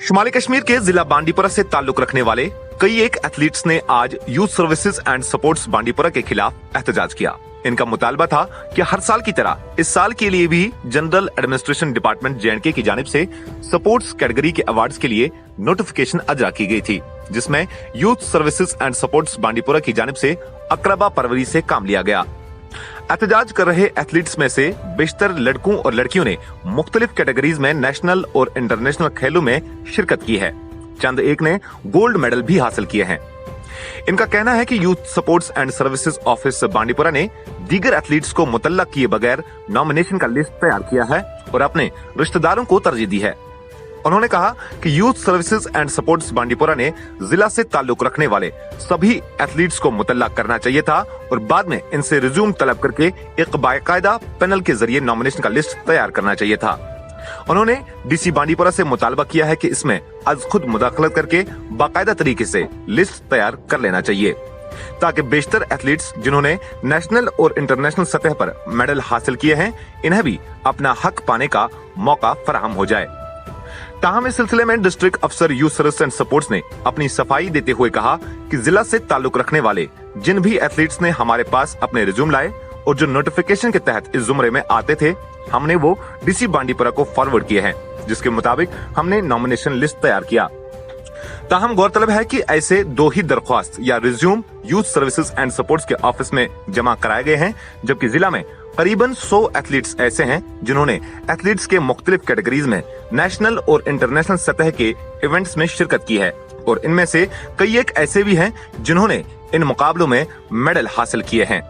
शुमाली कश्मीर के जिला बांडीपुरा से ताल्लुक रखने वाले कई एक एथलीट्स ने आज youth services and supports Bandipora के खिलाफ एहतजाज किया। इनका मुतालबा था कि हर साल की तरह इस साल के लिए भी जनरल एडमिनिस्ट्रेशन डिपार्टमेंट जेएंडके की जानिब से सपोर्ट्स कैटेगरी के अवार्ड्स के लिए नोटिफिकेशन अजा की गई थी, जिसमें youth services and supports Bandipora की जानिब से अकरबा परवरी से काम लिया गया। एहतजाज कर रहे एथलीट्स में से बेशतर लड़कों और लड़कियों ने मुख्तलिफ कैटेगरीज में नेशनल और इंटरनेशनल खेलों में शिरकत की है। चंद एक ने गोल्ड मेडल भी हासिल किए हैं। इनका कहना है कि youth supports and services office Bandipora ने दीगर एथलीट्स को मुतल्लक किए बगैर नॉमिनेशन का लिस्ट तैयार किया है और अपने रिश्तेदारों को तरजीह दी है। उन्होंने कहा कि youth services and supports Bandipora ने जिला से ताल्लुक रखने वाले सभी एथलीट्स को मुतल्लक करना चाहिए था और बाद में इनसे रिज्यूम तलब करके एक बाकायदा पैनल के जरिए नॉमिनेशन का लिस्ट तैयार करना चाहिए था। उन्होंने डीसी बांडीपुरा से मुतालबा किया है कि इसमें आज खुद मुदाखलत करके बाकायदा तरीके से लिस्ट तैयार कर लेना चाहिए, ताकि बेशतर एथलीट्स जिन्होंने नेशनल और इंटरनेशनल सतह पर मेडल हासिल किए हैं, इन्हें भी अपना हक पाने का मौका फराहम हो जाए। ताहम इस सिलसिले में डिस्ट्रिक्ट अफसर यूथ सर्विस एंड सपोर्ट्स ने अपनी सफाई देते हुए कहा कि जिला से ताल्लुक रखने वाले जिन भी एथलीट्स ने हमारे पास अपने रिज्यूम लाए और जो नोटिफिकेशन के तहत इस जुमरे में आते थे, हमने वो डीसी बांडीपुरा को फॉरवर्ड किए हैं, जिसके मुताबिक हमने नॉमिनेशन लिस्ट तैयार किया। ताहम गौरतलब है कि ऐसे 2 ही दरख्वास्त या resume youth services and supports के ऑफिस में जमा कराए गए हैं, जबकि जिला में करीबन 100 एथलीट्स ऐसे हैं जिन्होंने एथलीट्स के मुख्तलिफ कैटेगरीज में नेशनल और इंटरनेशनल सतह के इवेंट्स में शिरकत की है और इनमें से कई एक ऐसे भी हैं जिन्होंने इन मुकाबलों में मेडल हासिल किए हैं।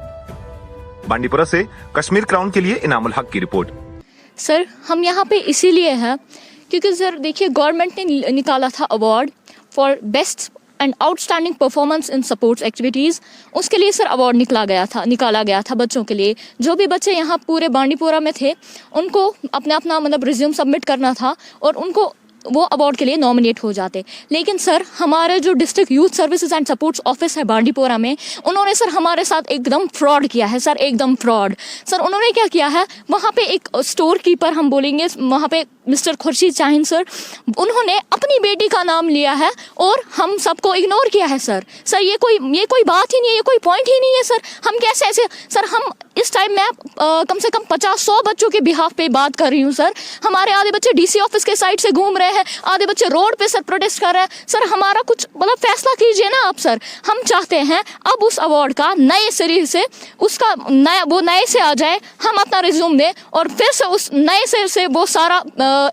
बांडीपुरा से कश्मीर क्राउन के लिए इनामुल हक की रिपोर्ट। सर, हम यहाँ पे इसीलिए हैं क्योंकि सर देखिए, गवर्नमेंट ने निकाला था award for best and outstanding performance in supports activities. उसके लिए सर अवार्ड निकाला गया था बच्चों के लिए। जो भी बच्चे यहाँ पूरे बांडीपुरा में थे, उनको अपना मतलब रिज्यूम सबमिट करना था और उनको वो अवार्ड के लिए नॉमिनेट हो जाते। लेकिन सर, हमारे जो district youth services and supports office है बांडीपुरा में, उन्होंने सर हमारे साथ एकदम फ्रॉड किया है सर, एकदम फ्रॉड। सर, उन्होंने क्या किया है, वहाँ पे एक स्टोर कीपर हम बोलेंगे, वहाँ पे मिस्टर खुर्शीद शाहीन सर, उन्होंने अपनी बेटी का नाम लिया है और हम सबको इग्नोर किया है। सर ये कोई बात ही नहीं है, ये कोई पॉइंट ही नहीं है। सर हम कैसे ऐसे, सर हम इस टाइम में कम से कम 50-100 बच्चों के बिहाफ पे बात कर रही हूँ। सर हमारे आधे बच्चे डीसी ऑफिस के साइड से घूम रहे हैं, आधे बच्चे रोड पे सर प्रोटेस्ट कर रहे हैं। सर हमारा कुछ मतलब फैसला कीजिए ना आप। सर हम चाहते हैं अब उस अवार्ड का नए सिरे से उसका नए से आ जाए, हम अपना रिज्यूम दें और फिर से उस नए सिरे से वो सारा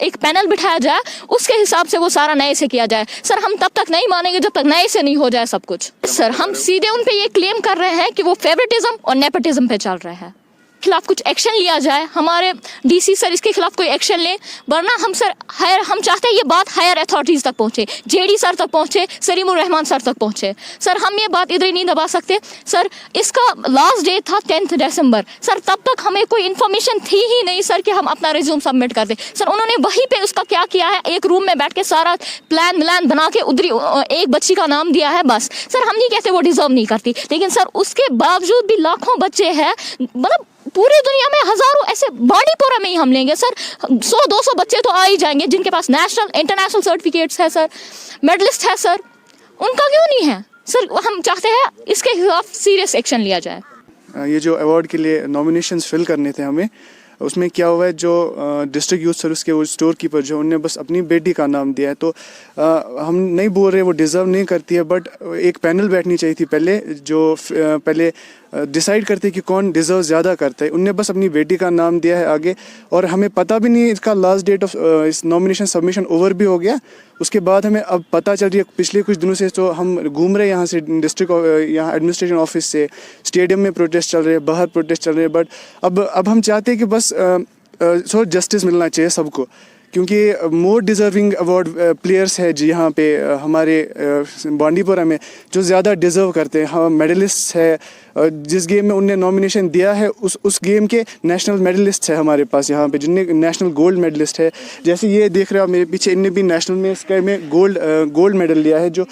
एक पैनल बिठाया जाए, उसके हिसाब से वो सारा नए से किया जाए। सर हम तब तक नहीं मानेंगे जब तक नए से नहीं हो जाए सब कुछ। सर हम सीधे उन पे ये क्लेम कर रहे हैं कि वो फेवरेटिज्म और नेपोटिज्म पे चल रहे हैं। खिलाफ कुछ एक्शन लिया जाए, हमारे डीसी सर इसके खिलाफ कोई एक्शन ले, वरना हम चाहते हैं ये बात हायर अथॉरिटीज़ तक पहुँचे, जेडी सर तक पहुँचे, सलीमुर रहमान सर तक पहुँचे। सर हम ये बात इधर ही नहीं दबा सकते। सर इसका लास्ट डेट था 10 दिसंबर। सर तब तक हमें कोई इन्फॉर्मेशन थी ही नहीं सर कि हम अपना रिज्यूम सबमिट कर दें। सर उन्होंने वहीं पे उसका क्या किया है, एक रूम में बैठ के सारा प्लान बना के उधर एक बच्ची का नाम दिया है बस। सर हम नहीं कहते वो डिजर्व नहीं करती, लेकिन सर उसके बावजूद भी लाखों बच्चे हैं, मतलब पूरी दुनिया में हजारों ऐसे, बांडीपुरा में ही हम लेंगे सर 100-200 बच्चे तो आ ही जाएंगे जिनके पास नेशनल इंटरनेशनल सर्टिफिकेट्स है सर, मेडलिस्ट है सर, उनका क्यों नहीं है? सर हम चाहते हैं इसके खिलाफ सीरियस एक्शन लिया जाए। ये जो अवार्ड के लिए नॉमिनेशंस फिल करने थे हमें, उसमें क्या हुआ है, जो डिस्ट्रिक्ट यूथ सर्विस के वो स्टोर कीपर जो उनने बस अपनी बेटी का नाम दिया है, तो हम नहीं बोल रहे वो डिज़र्व नहीं करती है, बट एक पैनल बैठनी चाहिए थी पहले, जो पहले डिसाइड करते कि कौन डिज़र्व ज़्यादा करता है। उनने बस अपनी बेटी का नाम दिया है आगे, और हमें पता भी नहीं, इसका लास्ट डेट ऑफ इस नॉमिनेशन सबमिशन ओवर भी हो गया। उसके बाद हमें अब पता चल रही है पिछले कुछ दिनों से, तो हम घूम रहे हैं यहाँ से डिस्ट्रिक्ट यहाँ एडमिनिस्ट्रेशन ऑफिस से, स्टेडियम में प्रोटेस्ट चल रहे हैं, बाहर प्रोटेस्ट चल रहे हैं, बट अब हम चाहते हैं कि बस जस्टिस मिलना चाहिए सबको, क्योंकि मोर डिज़र्विंग अवार्ड प्लेयर्स है जी यहाँ पे हमारे बांडीपुरा में जो ज़्यादा डिज़र्व करते हैं। हाँ, मेडलिस्ट है, जिस गेम में उनने नॉमिनेशन दिया है उस गेम के नेशनल मेडलिस्ट है हमारे पास यहाँ पे, जिनने नेशनल गोल्ड मेडलिस्ट है। जैसे ये देख रहे हो मेरे पीछे, इनने भी नेशनल में स्काई में गोल्ड मेडल लिया है, जो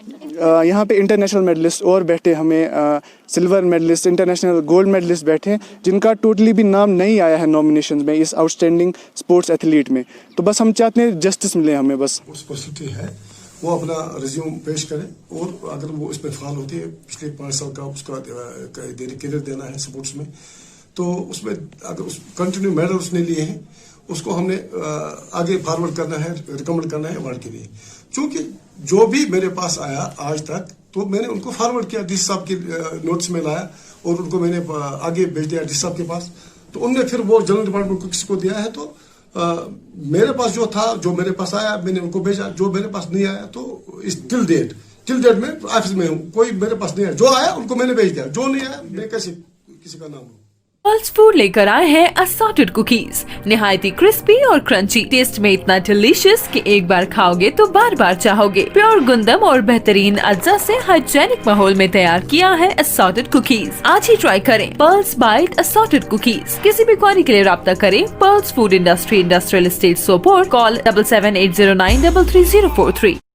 यहाँ पे इंटरनेशनल मेडलिस्ट और बैठे, हमें silver medalist, international gold medalist बैठे जिनका टोटली भी नाम नहीं आया है नॉमिनेशन में इस आउटस्टैंडिंग स्पोर्ट्स एथलीट में। तो बस हम चाहते हैं जस्टिस मिले हमें। बस पॉसिबिलिटी है वो अपना रिज्यूम पेश करे और अगर वो इसमें फाल होती है, पिछले 5 साल का उसका करियर देना है स्पोर्ट्स में, तो उसमें अगर उस कंटिन्यू मेडल उसने लिए हैं, उसको हमने आगे फॉरवर्ड करना है, रिकमेंड करना है अवार्ड के लिए। क्योंकि जो भी मेरे पास आया आज तक, तो मैंने उनको फॉरवर्ड किया, डीसी साहब के नोट्स में लाया और उनको मैंने आगे भेज दिया डीसी साहब के पास। तो उनने फिर वो जनरल डिपार्टमेंट को किसी को दिया है। तो मेरे पास जो था, जो मेरे पास आया, मैंने उनको भेजा। जो मेरे पास नहीं आया तो इस टिल डेट में ऑफिस में हूँ, कोई मेरे पास नहीं आया। जो आया उनको मैंने भेज दिया, जो नहीं आया मैं कैसे किसी का नाम लूं। पल्स फूड लेकर आए हैं असॉर्टेड कुकीज, निहायती क्रिस्पी और क्रंची, टेस्ट में इतना डिलीशियस कि एक बार खाओगे तो बार बार चाहोगे। प्योर गुंदम और बेहतरीन अज्जा से हाइजेनिक माहौल में तैयार किया है असॉर्टेड कुकीज। आज ही ट्राई करें पल्स बाइट असॉर्टेड कुकीज। किसी भी क्वारी के लिए राब्ता करें pulse food industry, industrial estate Sopore, call 7780933043।